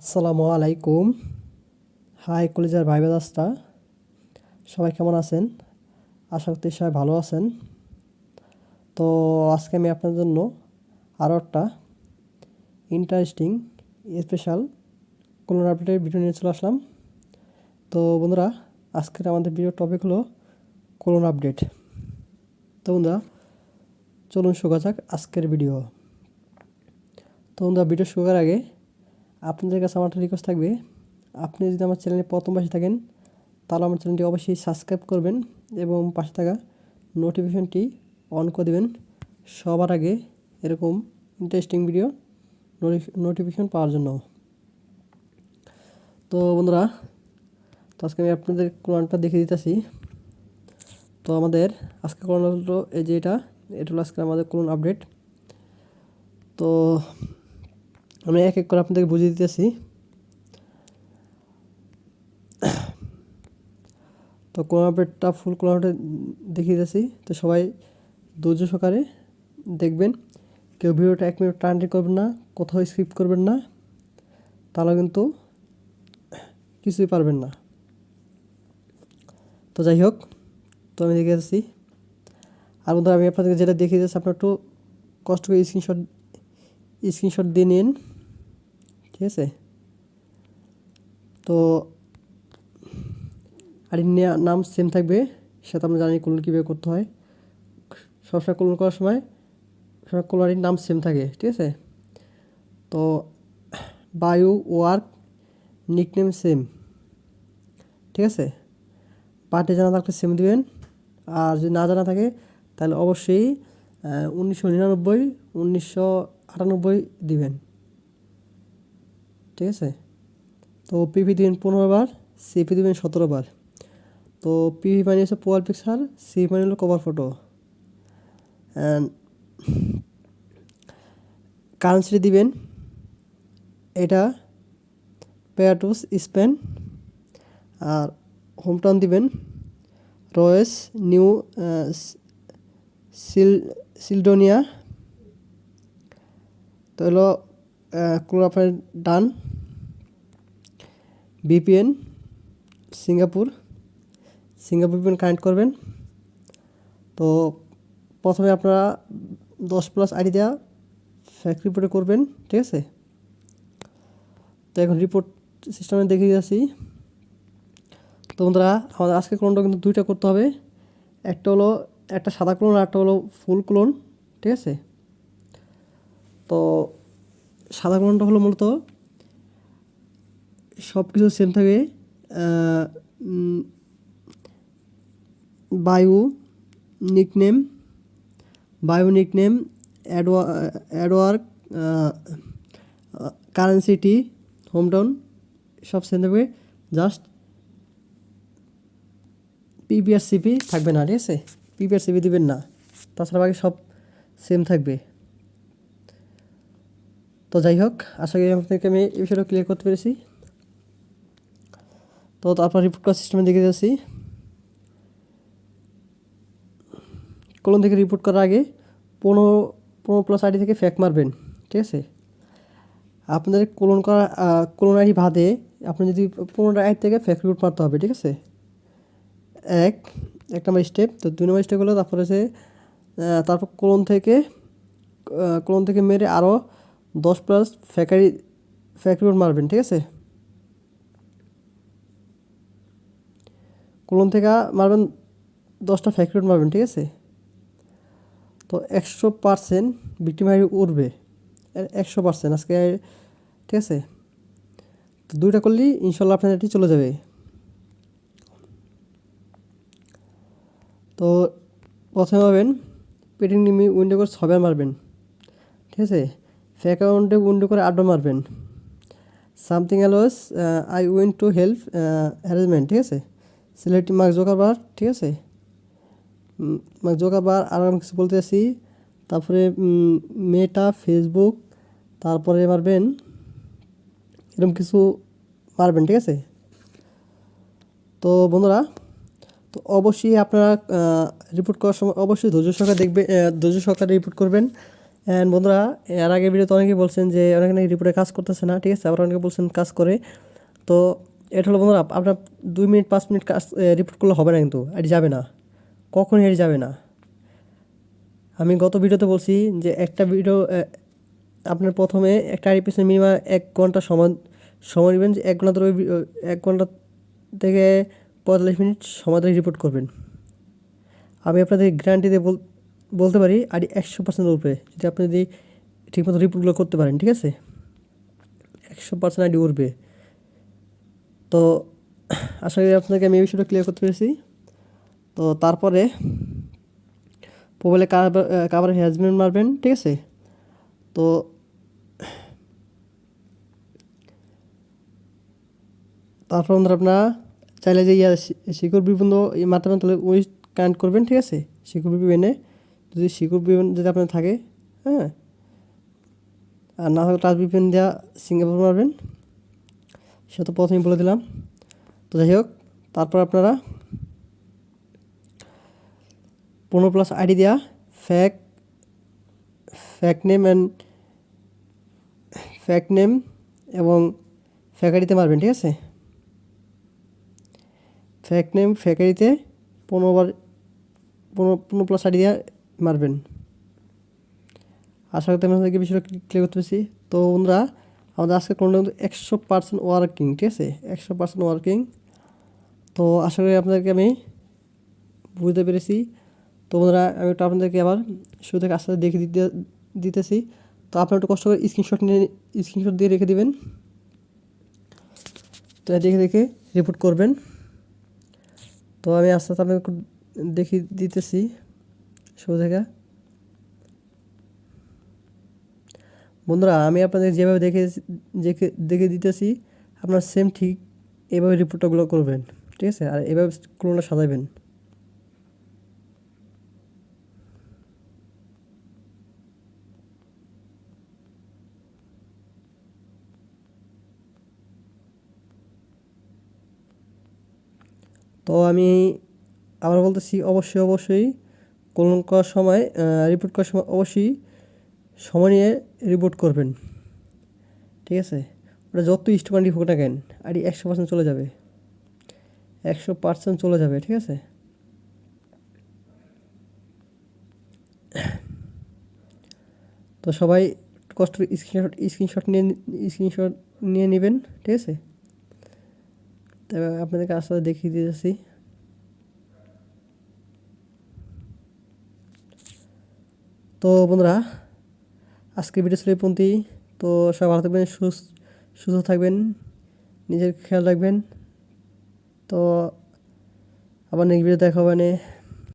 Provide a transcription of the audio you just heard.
আসসালামু আলাইকুম। হাই কলেজের ভাই ব্রাদার্সরা, সবাই কেমন আছেন? আশা করতে সবাই ভালো আছেন। তো আজকে আমি আপনার জন্য আরও একটা ইন্টারেস্টিং স্পেশাল কোলন আপডেটের ভিডিও নিয়ে চলে আসলাম। তো বন্ধুরা, আজকের আমাদের ভিডিও টপিক হলো কোলন আপডেট। তো বন্ধুরা, চলুন শুরু করা যাক আজকের ভিডিও। তো বন্ধুরা, ভিডিও শুরু করার আগে আপনাদের কাছে আমার একটা রিকোয়েস্ট থাকবে, আপনি যদি আমার চ্যানেলে প্রথম পাশে থাকেন তাহলে আমার চ্যানেলটি অবশ্যই সাবস্ক্রাইব করবেন এবং পাশে থাকা নোটিফিকেশনটি অন করে দেবেন সবার আগে এরকম ইন্টারেস্টিং ভিডিও নোটিফিকেশন পাওয়ার জন্য। তো বন্ধুরা, আজকে আমি আপনাদের কোরআনটা দেখিয়ে দিতেছি। তো আমাদের আজকে কোরআন হলো এই যে এটা হলো আজকে আমাদের কোরআন আপডেট। তো আমি এক এক করে আপনাদেরকে বুঝিয়ে দিতেছি। তো কোরআন আপডেটটা ফুল কোরআন আপডেট দেখিয়ে দিতেছি। তো সবাই ধৈর্য সহকারে দেখবেন, কেউ ভিডিওটা 1 মিনিট টানটি করবেন না, কোথাও স্কিপ করবেন না, তাহলে কিন্তু কিছুই পারবেন না। তো যাই হোক, তো আমি দেখে যাচ্ছি। আর বন্ধুরা, আমি আপনাদেরকে যেটা দেখিয়ে যাচ্ছি আপনার একটু কষ্ট করে স্ক্রিনশট দিয়ে নিন, ঠিক আছে? তো আর নাম সেম থাকবে, সেটা আমরা জানি কোলন কীভাবে করতে হয়। সবসময় কোলন করার সময় কোলনারির নাম সেম থাকে, ঠিক আছে? তো বায়ু ওয়ার্ক নিকনেম সেম, ঠিক আছে? পার্টে জানা থাকলে সেম দিবেন, আর যদি না জানা থাকে তাহলে অবশ্যই 1999 1998 দিবেন, ঠিক আছে? তো পিপি দিবেন 15 বার, সিপি দিবেন 17 বার। তো পিপি মানে হচ্ছে প্রোফাইল পিকচার, সিপি মানে হলো কভার ফটো। অ্যান্ড কারেন্সি দিবেন এটা পেয়াটুস স্পেন, আর হোমটাউন দিবেন রয়েস নিউ সিলডোনিয়া। তো হলো আপনার ডান। ভিপিএন সিঙ্গাপুর ভিপিএন কানেক্ট করবেন। তো প্রথমে আপনারা 10+ আইডি দেওয়া ফ্যাক্ট রিপোর্টে করবেন, ঠিক আছে? তো এখন রিপোর্ট সিস্টেমে দেখিয়ে যাচ্ছি। তো বন্ধুরা, আমাদের আজকে ক্লোনটা কিন্তু 2টা করতে হবে। একটা হলো একটা সাদা ক্লোন, আর একটা হলো ফুল ক্লোন, ঠিক আছে? তো সাদা ক্লোনটা হলো মূলত সব কিছু সেম থাকবে। বায়ু নিকনেম অ্যাডওয়ার্ক কারেন্সিটি হোমটাউন সব সেম থাকবে, জাস্ট পিপিআরসিপি থাকবে না, ঠিক আছে? পিপিআরসিপি দিবেন না, তাছাড়া বাকি সব সেম থাকবে। তো যাই হোক, আশা করি আপনাদেরকে আমি এই বিষয়টা ক্লিয়ার করতে পেরেছি। তো তারপর রিপোর্ট করার সিস্টেমে দেখে যাচ্ছি। কোলন থেকে রিপোর্ট করার আগে 15+ আইডি থেকে ফ্যাক মারবেন, ঠিক আছে? আপনাদের কোলন আইডি বাদে আপনি যদি 15 আইডি থেকে ফ্যাক রিপোর্ট মারতে হবে, ঠিক আছে? এক নম্বর স্টেপ। তো 2 নম্বর স্টেপ হলো তারপর কোলন থেকে মেরে আরও 10+ ফ্যাক রিপোর্ট মারবেন, ঠিক আছে? কোলন থেকে মারবেন 10টা ফ্যাক রিপোর্ট মারবেন, ঠিক আছে? তো 100% ভিক্টিম আইডি উঠবে, 100% আজকে, ঠিক আছে? তো 2টা করলেই ইনশাল্লাহ আপনার এটি চলে যাবে। তো প্রথমে পাবেন পেটিং নিমি উইন্ডো করে 6 বার মারবেন, ঠিক আছে? ফেক অ্যাকাউন্টে উইন্ডো করে 8 বার মারবেন। Something else I win to help harassment, ঠিক আছে? সিলেক্ট মার্ক জোকারবার, ঠিক আছে? মার্ক জোকারবার। আর আমি কিছু বলতে চাচ্ছি, তারপরে মেটা ফেসবুক, তারপরে মারবেন এরকম কিছু মারবেন, ঠিক আছে? তো বন্ধুরা, তো অবশ্যই আপনারা রিপোর্ট করার সময় অবশ্যই ধৈর্য সহকারে রিপোর্ট করবেন অ্যান্ড বন্ধুরা, এর আগে ভিডিওতে অনেকেই বলছেন যে অনেকে নাকি রিপোর্টে কাজ করতেছে না, ঠিক আছে, আবার অনেকে বলছেন কাজ করে। তো এটা হলো বন্ধুরা, আপনার 2 মিনিট 5 মিনিট কাজ রিপোর্ট করলে হবে না, কিন্তু এটি যাবে না, কখনই এটি যাবে না। আমি গত ভিডিওতে বলছি যে একটা ভিডিও আপনার প্রথমে একটা আইডি পিছনে মিনিমাম 1 ঘন্টা সময় নেবেন, যে 1 ঘন্টা ধরে 1 ঘন্টা থেকে 45 মিনিট সময় ধরে রিপোর্ট করবেন। আমি আপনাদের গ্যারান্টি দিয়ে বলতে পারি আইডি 100% উঠবে, যদি আপনি যদি ঠিকমতো রিপোর্টগুলো করতে পারেন, ঠিক আছে, 100% আইডি উঠবে। তো আশা করি আপনাকে আমি এই বিষয়টা ক্লিয়ার করতে পেরেছি। তো তারপরে প্রোফাইলে কাভার হ্যাজমেন্ট মারবেন, ঠিক আছে। তো তারপর আপনারা চাইলে যে শিকড় বিভিন্ন মাত্রা তাহলে ওই কানেক্ট করবেন, ঠিক আছে। শিকড় এনে যদি শিকড় যদি আপনার থাকে, হ্যাঁ, আর না থাকলে টাচ বিপিএন দেওয়া সিঙ্গাপুর মারবেন, সেটা তো প্রথমেই বলে দিলাম। তো যাই হোক, তারপর আপনারা 15+ আইডি দেওয়া ফ্যাক নেম এবং ফ্যাক আইডিতে মারবেন, ঠিক আছে। ফ্যাক নেম ফ্যাক আইডিতে 15+ আইডি দেওয়া মারবেন। আশা করতে আপনাদেরকে বিষয়টা ক্লিয়ার করতে পেরেছি। তো বন্ধুরা, আমাদের আজকে কোনটা কিন্তু 100% ওয়ার্কিং, ঠিক আছে, 100% ওয়ার্কিং। তো আশা করি আপনাদেরকে আমি বুঝতে পেরেছি। তো বন্ধুরা, আমি একটু আপনাদেরকে আবার শুরু থেকে আস্তে আস্তে দেখে দিতেছি। তো আপনারা একটু কষ্ট করে স্ক্রিনশট দিয়ে রেখে দিবেন। তো দেখে দেখে রিপোর্ট করবেন। তো আমি আস্তে আস্তে আপনাকে দেখিয়ে দিতেছি শুরু থেকে। বন্ধুরা, আমি আপনাদের যেভাবে দেখে দিতেছি, আপনার সেম ঠিক এভাবে রিপোর্টগুলো করবেন, ঠিক আছে, আর এভাবে ক্লোনটা সাজাবেন। তো আমি আবার বলতেছি, অবশ্যই ক্লোন করার সময়, রিপোর্ট করার সময় অবশ্যই সময় নিয়ে রিপোর্ট করবেন, ঠিক আছে। ওটা যত স্টুডেন্টই হোক না কেন, আইডি 100% চলে যাবে, 100% চলে যাবে, ঠিক আছে। তো সবাই কষ্ট করে স্ক্রিনশট নিয়ে নেবেন, ঠিক আছে। তবে আপনাদেরকে আস্তে আস্তে দেখিয়ে দিয়েছি। তো বন্ধুরা, আজকে ভিডিও ছিল এই পর্যন্তই। তো সবাই ভালো থাকবেন, সুস্থ থাকবেন, নিজের খেয়াল রাখবেন। তো আবার নেক্সট ভিডিও দেখা হবে।